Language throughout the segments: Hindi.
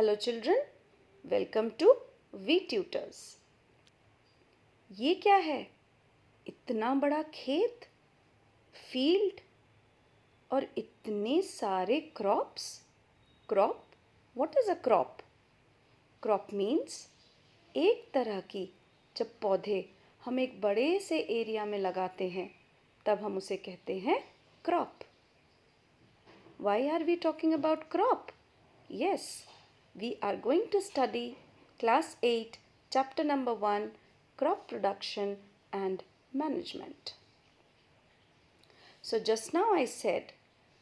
Hello children, welcome to V Tutors. ये क्या है? इतना बड़ा खेत, फील्ड और इतने सारे crops. Crop? What is a crop? Crop means एक तरह की जब पौधे हम एक बड़े से एरिया में लगाते हैं तब हम उसे कहते हैं crop. Why are we talking about crop? Yes, we are going to study class 8 chapter number 1 crop production and management. So just now I said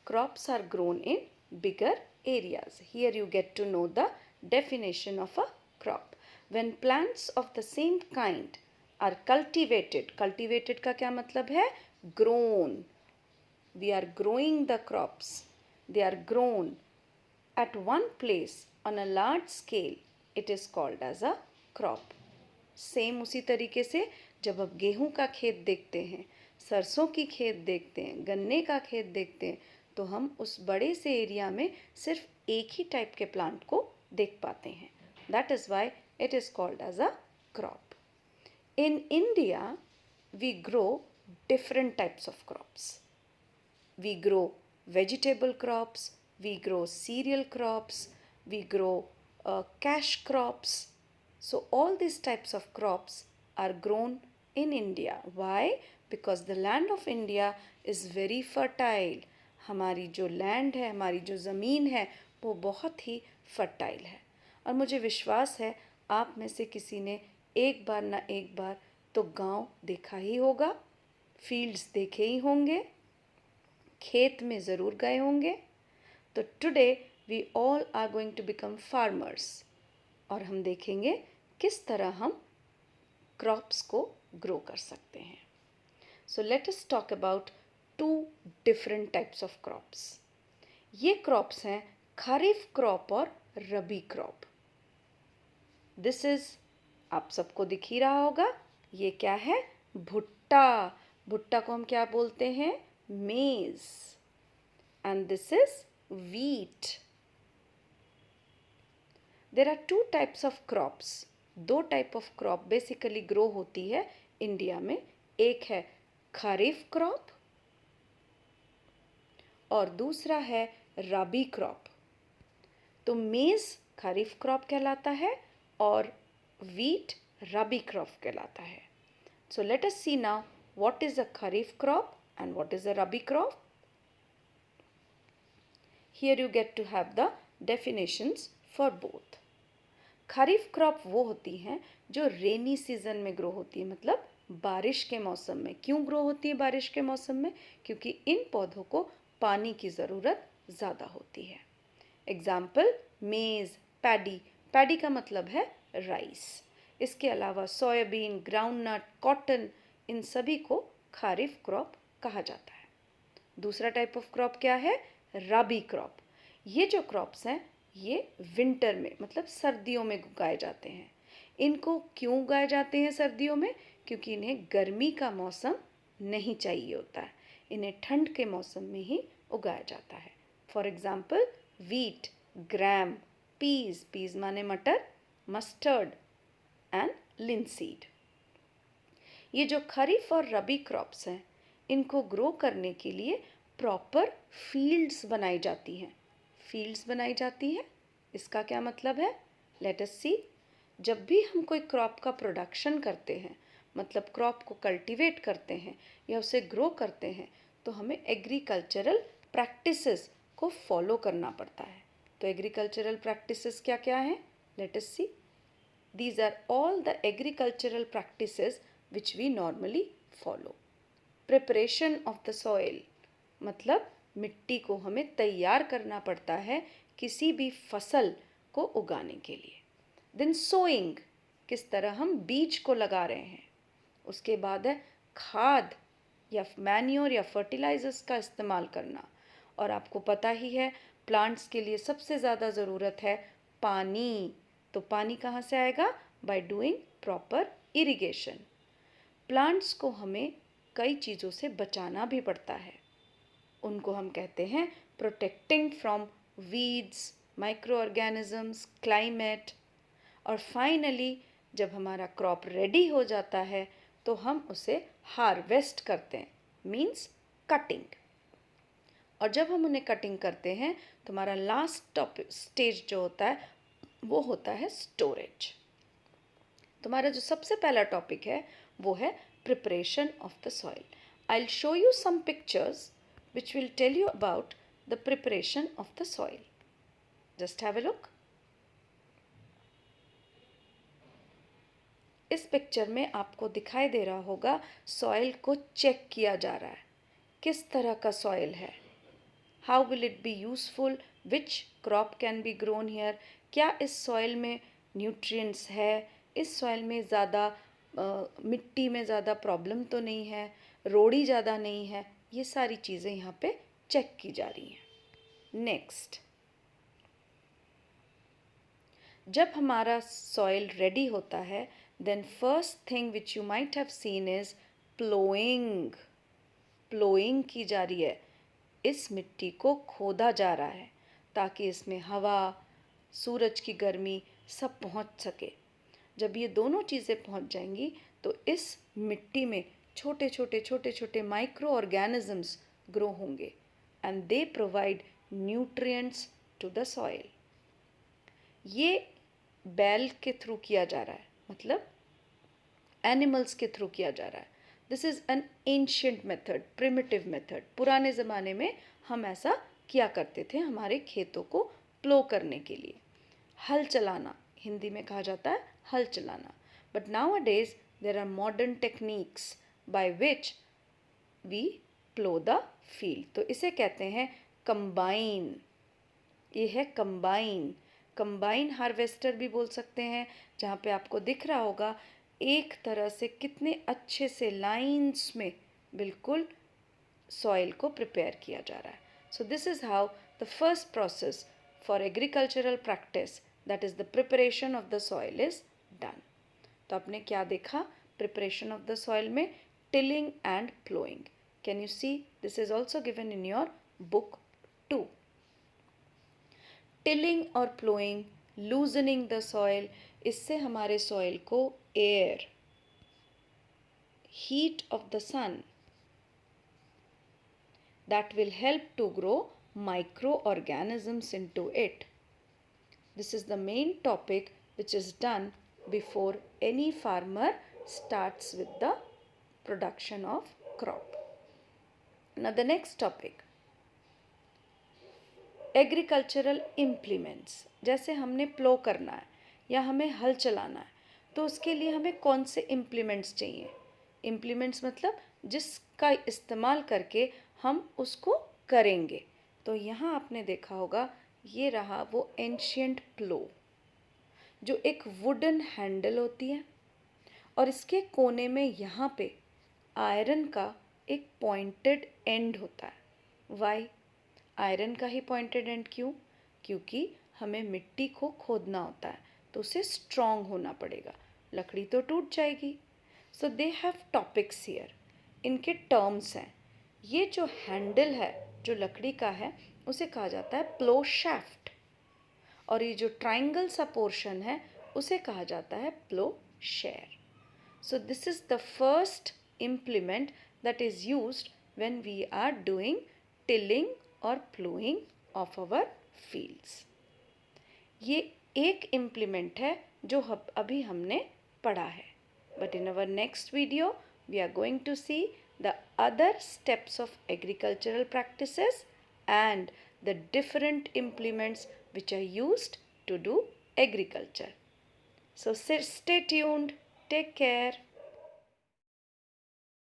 crops are grown in bigger areas. Here you get to know the definition of a crop. When plants of the same kind are cultivated, cultivated का क्या मतलब है? Grown. We are growing the crops. They are grown at one place on a large scale. It is called as a crop. Same उसी तरीके से जब आप गेहूं का खेत देखते हैं, सरसों की खेत देखते हैं, गन्ने का खेत देखते हैं, तो हम उस बड़े से एरिया में सिर्फ एक ही टाइप के प्लांट को देख पाते हैं. That is why it is called as a crop. In India, we grow different types of crops. We grow vegetable crops, we grow cereal crops, we grow cash crops. So all these types of crops are grown in India. Why? Because the land of India is very fertile. हमारी जो लैंड है, हमारी जो ज़मीन है, वो बहुत ही फर्टाइल है. और मुझे विश्वास है आप में से किसी ने एक बार ना एक बार तो गांव देखा ही होगा, फील्ड्स देखे ही होंगे, खेत में ज़रूर गए होंगे. तो today we all are going to become farmers और हम देखेंगे किस तरह हम क्रॉप्स को ग्रो कर सकते हैं. So let us talk about 2 different types of crops. ये क्रॉप्स हैं खरीफ क्रॉप और रबी क्रॉप. दिस इज, आप सबको दिख ही रहा होगा, ये क्या है? भुट्टा. भुट्टा को हम क्या बोलते हैं? मेज. And this is wheat. There are 2 types of crops. 2 type of crop basically grow होती है इंडिया में. एक है खरीफ क्रॉप और दूसरा है रबी क्रॉप. तो मेज खरीफ क्रॉप कहलाता है और wheat रबी क्रॉप कहलाता है. So let us see now what is a kharif crop and what is a rabi crop. Here you get to have the definitions for both. Kharif crop वो होती हैं जो रेनी सीजन में ग्रो होती है, मतलब बारिश के मौसम में. क्यों ग्रो होती है बारिश के मौसम में? क्योंकि इन पौधों को पानी की ज़रूरत ज़्यादा होती है. एग्जाम्पल मेज, पैडी. पैडी का मतलब है राइस. इसके अलावा सोयाबीन, ग्राउंडनट, कॉटन, इन सभी को खरीफ क्रॉप कहा जाता है. दूसरा टाइप ऑफ क्रॉप क्या है? रबी क्रॉप. ये जो क्रॉप्स हैं ये विंटर में मतलब सर्दियों में उगाए जाते हैं. इनको क्यों उगाए जाते हैं सर्दियों में? क्योंकि इन्हें गर्मी का मौसम नहीं चाहिए होता है. इन्हें ठंड के मौसम में ही उगाया जाता है. For example wheat, gram, peas. Peas माने मटर, मस्टर्ड एंड लिनसीड. ये जो खरीफ और रबी क्रॉप्स हैं इनको ग्रो करने के लिए प्रॉपर फील्ड्स बनाई जाती हैं. फील्ड्स बनाई जाती हैं, इसका क्या मतलब है? लेट अस सी. जब भी हम कोई क्रॉप का प्रोडक्शन करते हैं, मतलब क्रॉप को कल्टीवेट करते हैं या उसे ग्रो करते हैं, तो हमें एग्रीकल्चरल प्रैक्टिसेस को फॉलो करना पड़ता है. तो एग्रीकल्चरल प्रैक्टिसेस क्या क्या हैं? Let us see. These are all the agricultural practices which we normally follow. Preparation of the soil, मतलब मिट्टी को हमें तैयार करना पड़ता है किसी भी फसल को उगाने के लिए. देन सोइंग, किस तरह हम बीज को लगा रहे हैं. उसके बाद है खाद या मैन्योर या फर्टिलाइजर्स का इस्तेमाल करना. और आपको पता ही है प्लांट्स के लिए सबसे ज़्यादा ज़रूरत है पानी. तो पानी कहाँ से आएगा? By doing proper irrigation. Plants को हमें कई चीज़ों से बचाना भी पड़ता है. उनको हम कहते हैं protecting from weeds, micro organisms, climate, और फाइनली जब हमारा क्रॉप रेडी हो जाता है तो हम उसे हार्वेस्ट करते हैं, मीन्स कटिंग। और जब हम उन्हें कटिंग करते हैं तो हमारा लास्ट स्टेज जो होता है वो होता है स्टोरेज। तुम्हारा जो सबसे पहला टॉपिक है वो है preparation of the soil. I will show you some pictures which will tell you about the preparation of the soil. Just have a look. इस पिक्चर में आपको दिखाई दे रहा होगा सॉइल को चेक किया जा रहा है, किस तरह का सॉइल है, how will it be useful, which crop can be grown here, क्या इस सॉइल में न्यूट्रिएंट्स है, इस सॉइल में ज़्यादा मिट्टी में ज़्यादा प्रॉब्लम तो नहीं है, रोड़ी ज़्यादा नहीं है, ये सारी चीज़ें यहाँ पे चेक की जा रही हैं। नेक्स्ट, जब हमारा सॉइल रेडी होता है then first thing which you might have seen is ploughing. Ploughing की जा रही है, इस मिट्टी को खोदा जा रहा है ताकि इसमें हवा, सूरज की गर्मी सब पहुंच सके। जब ये दोनों चीज़ें पहुंच जाएंगी तो इस मिट्टी में छोटे छोटे छोटे छोटे माइक्रो ऑर्गेनिजम्स ग्रो होंगे and they provide nutrients to the soil. ये बैल के थ्रू किया जा रहा है, मतलब एनिमल्स के थ्रू किया जा रहा है। This is an ancient method, primitive method. पुराने ज़माने में हम ऐसा किया करते थे हमारे खेतों को प्लो करने के लिए। हल चलाना हिंदी में कहा जाता है, हल चलाना। But nowadays there are modern techniques by which we plough the field. तो इसे कहते हैं कंबाइन। ये है कंबाइन। कंबाइन हार्वेस्टर भी बोल सकते हैं, जहाँ पे आपको दिख रहा होगा एक तरह से कितने अच्छे से लाइंस में बिल्कुल सॉइल को प्रिपेयर किया जा रहा है। So this is how the first process for agricultural practice, that is the preparation of the soil is done. तो आपने क्या देखा प्रिपरेशन ऑफ द सॉइल में? Tilling and ploughing. Can you see this is also given in your book 2। Tilling और प्लोइंग, लूजनिंग द सॉइल, इससे हमारे सॉइल को air, heat of the sun that will help to grow microorganisms into it. This is the main topic which is done before any farmer starts with the production of crop. Now the next topic, agricultural implements. जैसे हमने प्लो करना है या हमें हल चलाना है तो उसके लिए हमें कौन से इम्प्लीमेंट्स चाहिए? इम्प्लीमेंट्स मतलब जिसका इस्तेमाल करके हम उसको करेंगे। तो यहाँ आपने देखा होगा ये रहा वो एंशियंट प्लो, जो एक वुडन हैंडल होती है और इसके कोने में यहाँ पे आयरन का एक पॉइंटेड एंड होता है। वाई आयरन का ही पॉइंटेड एंड? क्यों? क्योंकि हमें मिट्टी को खोदना होता है तो उसे स्ट्रॉन्ग होना पड़ेगा, लकड़ी तो टूट जाएगी। सो दे हैव टॉपिक्स हियर, इनके टर्म्स हैं। ये जो हैंडल है जो लकड़ी का है उसे कहा जाता है प्लो शैफ्ट, और ये जो ट्राइंगल सा पोर्शन है उसे कहा जाता है ploughshare. So this is the first implement that is used when we are doing tilling और प्लोइंग ऑफ आवर फील्ड्स। ये एक इम्प्लीमेंट है जो अभी हमने पढ़ा है। But in our next video we are going to see the other steps of agricultural practices and the different implements which are used to do agriculture. So stay tuned. Take care.